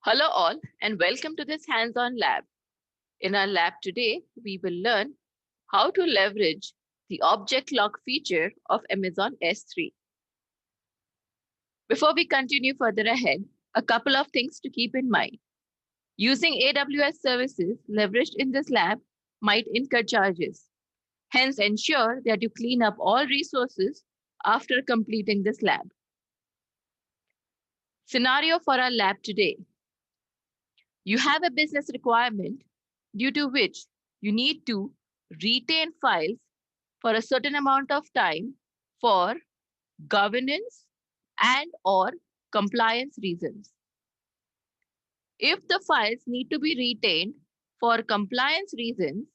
Hello all and welcome to this hands-on lab. In our lab today, we will learn how to leverage the object lock feature of Amazon S3. Before we continue further ahead, a couple of things to keep in mind. Using AWS services leveraged in this lab might incur charges. Hence, ensure that you clean up all resources after completing this lab. Scenario for our lab today. You have a business requirement due to which you need to retain files for a certain amount of time for governance and or compliance reasons. If the files need to be retained for compliance reasons,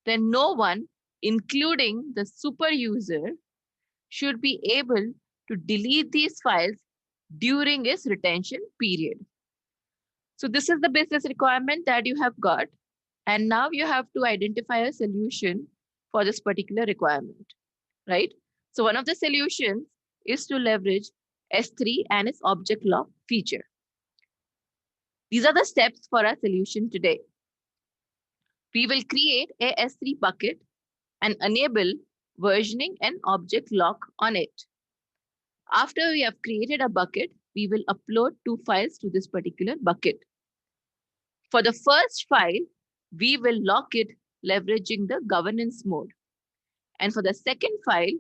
then no one, including the super user, should be able to delete these files during its retention period. So this is the business requirement that you have got. And now you have to identify a solution for this particular requirement, right? So one of the solutions is to leverage S3 and its object lock feature. These are the steps for our solution today. We will create a S3 bucket and enable versioning and object lock on it. After we have created a bucket, we will upload 2 files to this particular bucket. For the first file, we will lock it leveraging the governance mode. And for the second file,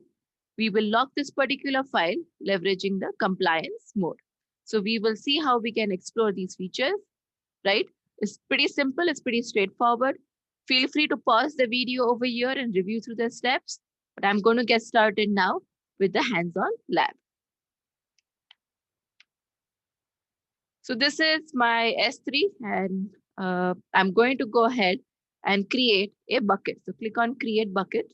we will lock this particular file leveraging the compliance mode. So we will see how we can explore these features, right? It's pretty simple. It's pretty straightforward. Feel free to pause the video over here and review through the steps. But I'm going to get started now with the hands-on lab. So this is my S3 and I'm going to go ahead and create a bucket. So click on create bucket.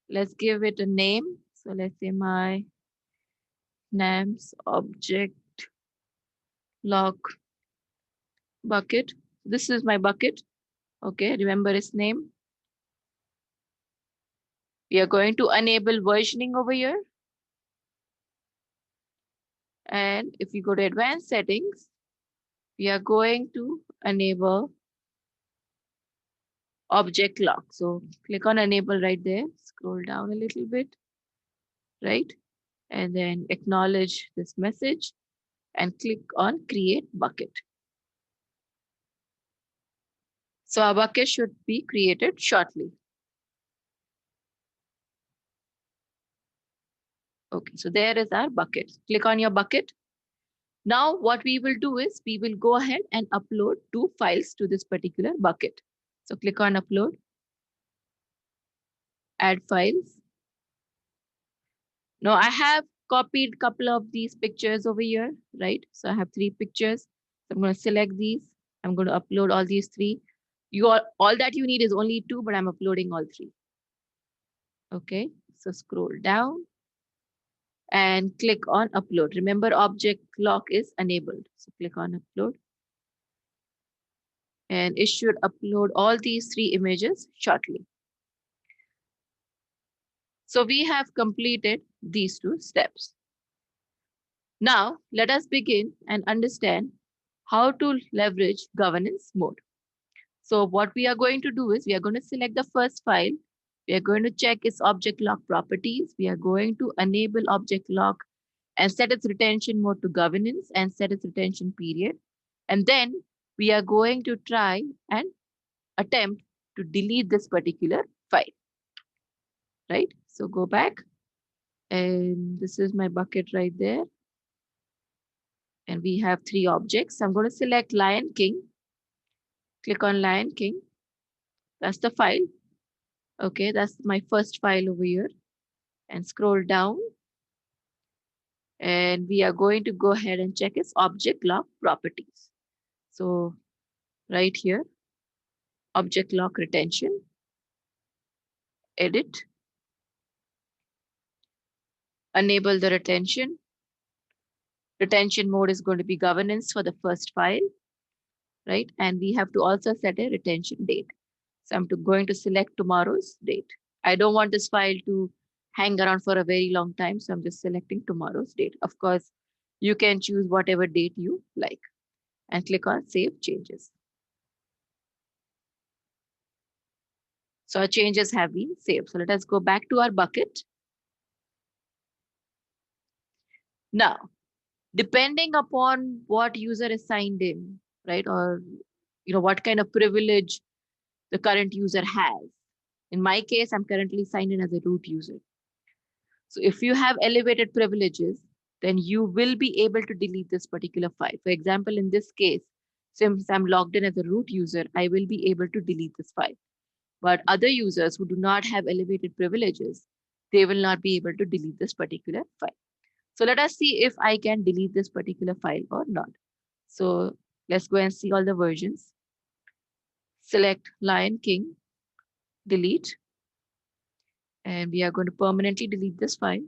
Let's give it a name. So let's say my names object lock bucket. This is my bucket. Okay, remember its name. We are going to enable versioning over here. And if you go to advanced settings, we are going to enable object lock. So click on enable right there, scroll down a little bit, right? And then acknowledge this message and click on create bucket. So our bucket should be created shortly. Okay, so there is our bucket. Click on your bucket. Now what we will do is we will go ahead and upload 2 files to this particular bucket. So click on upload, add files. Now I have copied a couple of these pictures over here, right? So I have 3 pictures. So I'm going to select these. I'm going to upload all these 3. All that you need is only 2, but I'm uploading all 3. Okay, so scroll down and click on upload. Remember, object lock is enabled. So click on upload. And it should upload all these 3 images shortly. So we have completed these 2 steps. Now let us begin and understand how to leverage governance mode. So what we are going to do is we are going to select the first file. We are going to check its object lock properties. We are going to enable object lock and set its retention mode to governance and set its retention period. And then we are going to try and attempt to delete this particular file, right? So go back and this is my bucket right there. And we have 3 objects. I'm going to select Lion King. Click on Lion King. That's the file. Okay, that's my first file over here. And scroll down. And we are going to go ahead and check its object lock properties. So right here, object lock retention, edit, enable the retention. Retention mode is going to be governance for the first file, right? And we have to also set a retention date. So I'm going to select tomorrow's date. I don't want this file to hang around for a very long time. So I'm just selecting tomorrow's date. Of course, You can choose whatever date you like and click on Save Changes. So our changes have been saved. So let us go back to our bucket. Now, depending upon what user is signed in, right, or what kind of privilege the current user has. In my case, I'm currently signed in as a root user. So if you have elevated privileges, then you will be able to delete this particular file. For example, in this case, since I'm logged in as a root user, I will be able to delete this file. But other users who do not have elevated privileges, they will not be able to delete this particular file. So let us see if I can delete this particular file or not. So let's go and see all the versions. Select Lion King, delete, and we are going to permanently delete this file.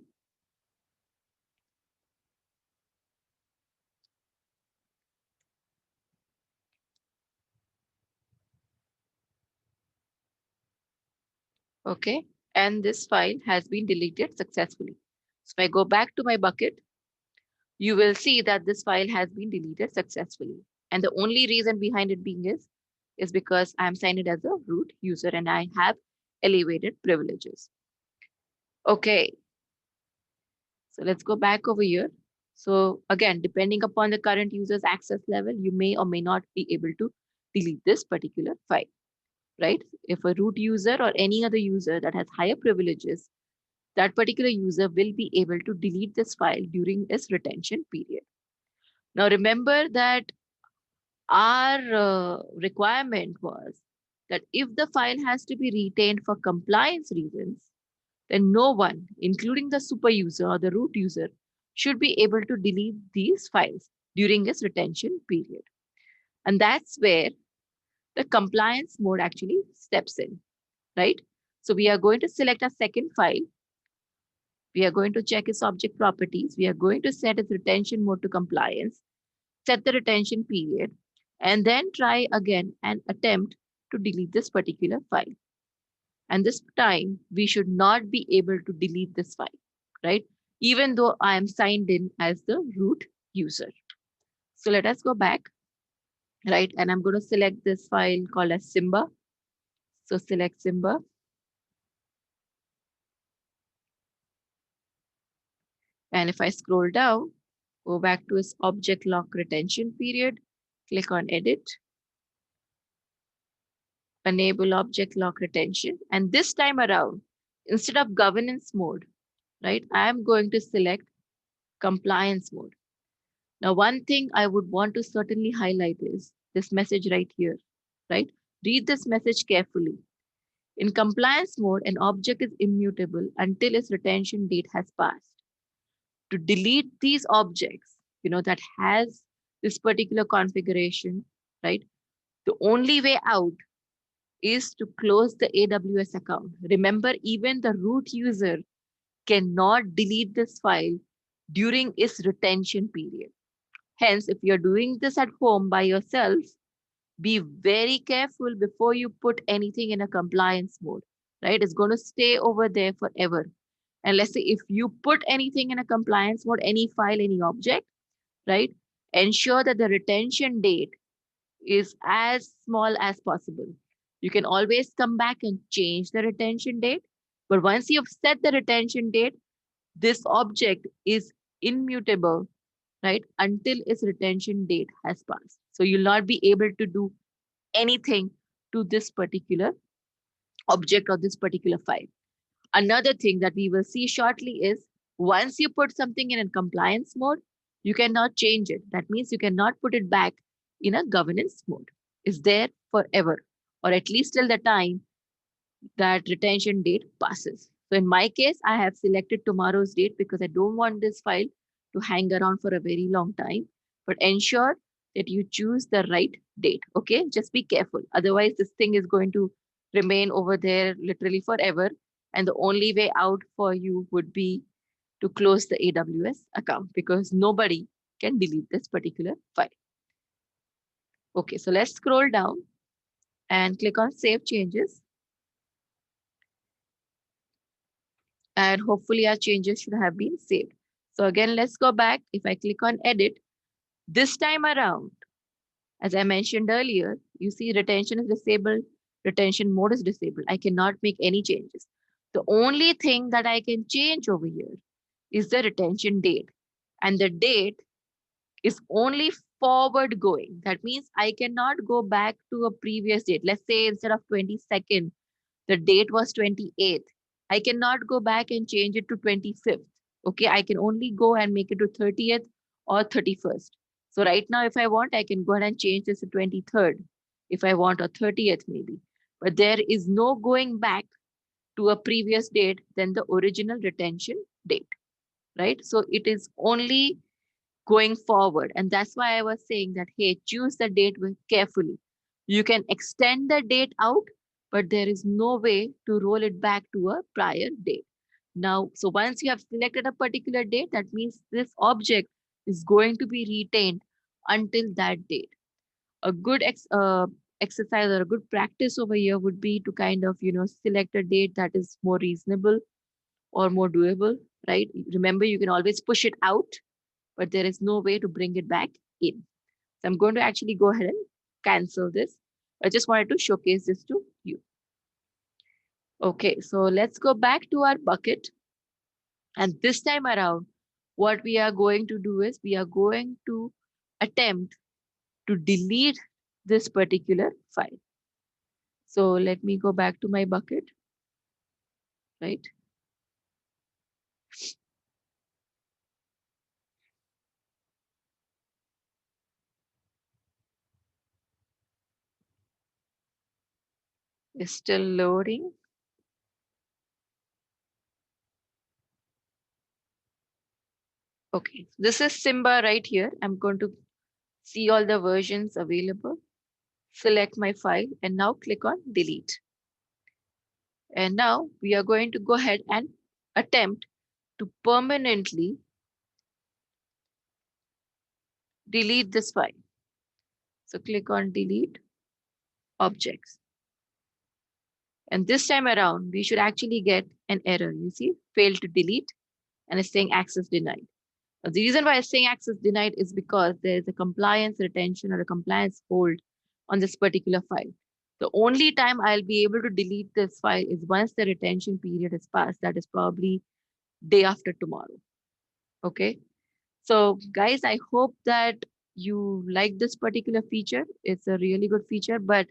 Okay, and this file has been deleted successfully. So if I go back to my bucket, you will see that this file has been deleted successfully. And the only reason behind it being is because I'm signed in as a root user and I have elevated privileges. Okay, so let's go back over here. So again, depending upon the current user's access level, you may or may not be able to delete this particular file, right? If a root user or any other user that has higher privileges, that particular user will be able to delete this file during its retention period. Now remember that our requirement was that if the file has to be retained for compliance reasons, then no one, including the super user or the root user, should be able to delete these files during its retention period. And that's where the compliance mode actually steps in, right? So we are going to select a second file. We are going to check its object properties. We are going to set its retention mode to compliance, set the retention period, and then try again and attempt to delete this particular file. And this time, we should not be able to delete this file, right? Even though I am signed in as the root user. So let us go back, right? And I'm going to select this file called as Simba. So select Simba. And if I scroll down, go back to its object lock retention period, click on edit, enable object lock retention. And this time around, instead of governance mode, right, I'm going to select compliance mode. Now, one thing I would want to certainly highlight is this message right here, right? Read this message carefully. In compliance mode, an object is immutable until its retention date has passed. To delete these objects, that has this particular configuration, right? The only way out is to close the AWS account. Remember, even the root user cannot delete this file during its retention period. Hence, if you're doing this at home by yourself, be very careful before you put anything in a compliance mode, right? It's going to stay over there forever. And let's say if you put anything in a compliance mode, any file, any object, right? Ensure that the retention date is as small as possible. You can always come back and change the retention date. But once you've set the retention date, this object is immutable, right? Until its retention date has passed. So you'll not be able to do anything to this particular object or this particular file. Another thing that we will see shortly is once you put something in a compliance mode, you cannot change it. That means you cannot put it back in a governance mode. It's there forever, or at least till the time that retention date passes. So in my case, I have selected tomorrow's date because I don't want this file to hang around for a very long time. But ensure that you choose the right date. Okay, just be careful. Otherwise, this thing is going to remain over there literally forever. And the only way out for you would be to close the AWS account because nobody can delete this particular file. Okay, so let's scroll down and click on Save Changes. And hopefully our changes should have been saved. So again, let's go back. If I click on edit, this time around, as I mentioned earlier, you see retention is disabled, retention mode is disabled. I cannot make any changes. The only thing that I can change over here is the retention date. And the date is only forward going. That means I cannot go back to a previous date. Let's say instead of 22nd, the date was 28th. I cannot go back and change it to 25th. Okay, I can only go and make it to 30th or 31st. So right now, if I want, I can go ahead and change this to 23rd if I want, or 30th maybe. But there is no going back to a previous date than the original retention date, right? So it is only going forward. And that's why I was saying that, hey, choose the date carefully. You can extend the date out, but there is no way to roll it back to a prior date. Now, so once you have selected a particular date, that means this object is going to be retained until that date. A good exercise or a good practice over here would be to kind of, select a date that is more reasonable or more doable, right? Remember, you can always push it out, but there is no way to bring it back in. So I'm going to actually go ahead and cancel this. I just wanted to showcase this to you. Okay, so let's go back to our bucket. And this time around, what we are going to do is we are going to attempt to delete this particular file. So let me go back to my bucket, right? It's still loading. Okay, this is Simba right here. I'm going to see all the versions available, select my file, and now click on delete. And now we are going to go ahead and attempt to permanently delete this file. So click on delete objects. And this time around, we should actually get an error. You see, failed to delete, and it's saying access denied. Now, the reason why it's saying access denied is because there is a compliance retention or a compliance hold on this particular file. The only time I'll be able to delete this file is once the retention period has passed. That is probably day after tomorrow. Okay. So guys, I hope that you like this particular feature. It's a really good feature, but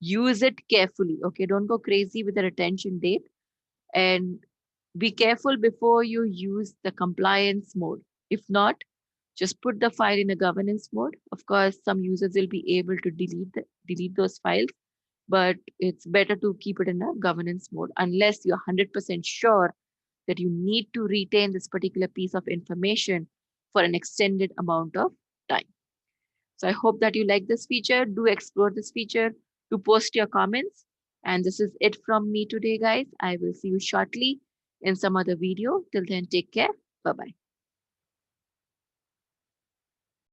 use it carefully. Okay. Don't go crazy with the retention date, and be careful before you use the compliance mode. If not, just put the file in a governance mode. Of course, some users will be able to delete those files, but it's better to keep it in a governance mode unless you're 100% sure that you need to retain this particular piece of information for an extended amount of time. So I hope that you like this feature. Do explore this feature. Do post your comments. And this is it from me today, guys. I will see you shortly in some other video. Till then, take care. Bye-bye.